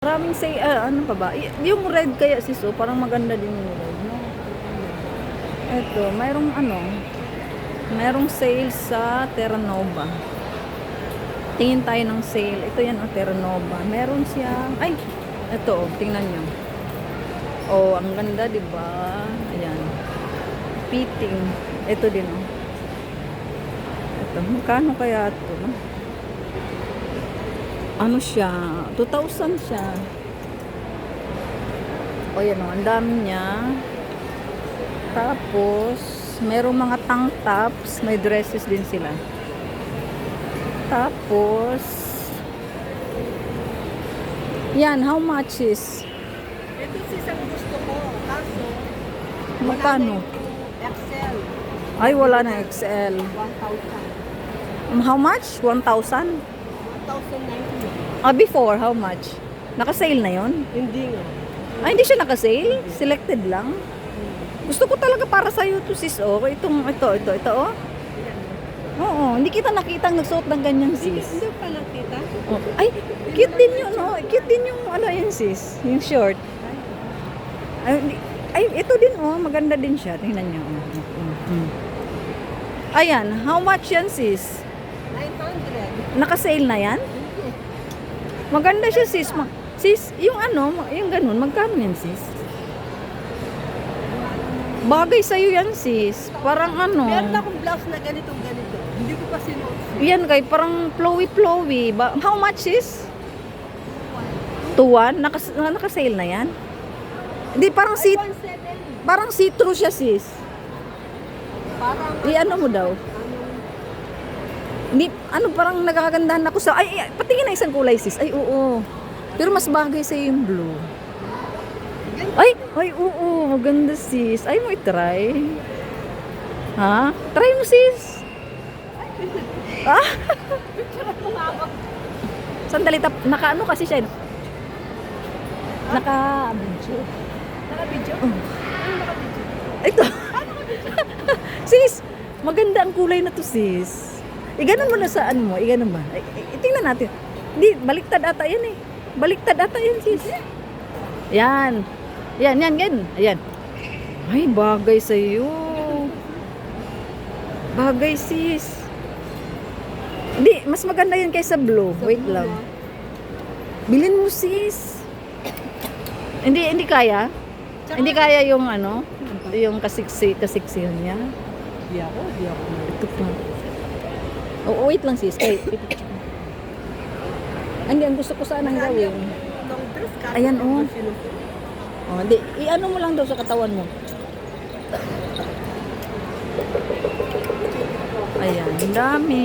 Maraming say, ano pa ba? Yung red kaya sis, oh, parang maganda din yung red, no? Ito, mayroong sale sa Terra Nova. Tingin tayo ng sale. Ito yan, oh, Terra Nova. Meron siya, ay, ito, oh, tingnan nyo. Oh, ang ganda, di ba? Ayan. Fitting. Ito din, oh. Ito, magkano kaya ito, no? Ano siya? 2,000 siya. O yan o, ang dami niya. Tapos, merong mga tank tops. May dresses din sila. Tapos, yan, how much is? Ito sis ang gusto ko. Kaso, Magkano? Excel. Ay, wala na XL. 1,000. How much? 1,000? 1,090. Before, how much? Naka-sale na yon? Hindi nga. Ay, hindi siya naka-sale? Selected lang? Gusto ko talaga para sa'yo to sis, oh. Ito, oh. Oo, hindi kita nakita nagsuot ng ganyan sis. Hindi pa nakita. Oh. Ay, cute din yun, no? Cute din yung, ano yan sis, yung short. Ay, ito din, oh. Maganda din siya. Tingnan niyo. Ayan, how much yan sis? 900. Naka-sale na yan? Maganda siya sis. Sis, yung yung ganun, magkano yan sis? Bagay sa'yo yan sis. Parang Meron akong blouse na ganito. Hindi ko pa sinuot. Yan kay parang flowy. How much sis? 2,1? Naka-sale na yan? Hindi, parang Ay, 1,700. parang see-through siya sis. Parang I-ano mo daw? Hindi, parang nagkagandahan ako sa, patingin na isang kulay sis. Ay, oo. Pero mas bagay sa'yo yung blue. Ay, oo. Maganda sis. Ay, mo i-try. Ha? Try mo sis. Ah? Sandali, naka-ano kasi siya. Naka-video. naka-video. Ito. Sis, maganda ang kulay na to sis. Iganon mo na saan mo. Iganon ba? Tingnan natin. Hindi, baliktad ata yan eh. Baliktad ata yan sis. Yan. Yan. Ayan. Ay, bagay sa'yo. Bagay sis. Hindi, mas maganda yan kaysa blue. Wait lang. Bilhin mo sis. Hindi kaya? Hindi kaya yung yung kasiksihan niya. Di ako. Ito pa. Oh, wait lang sis. Hindi, ang gusto ko sanang gawin. Long dress ka. Ayan, oh. Hindi, i-ano mo lang daw sa katawan mo. Ayan, ang dami.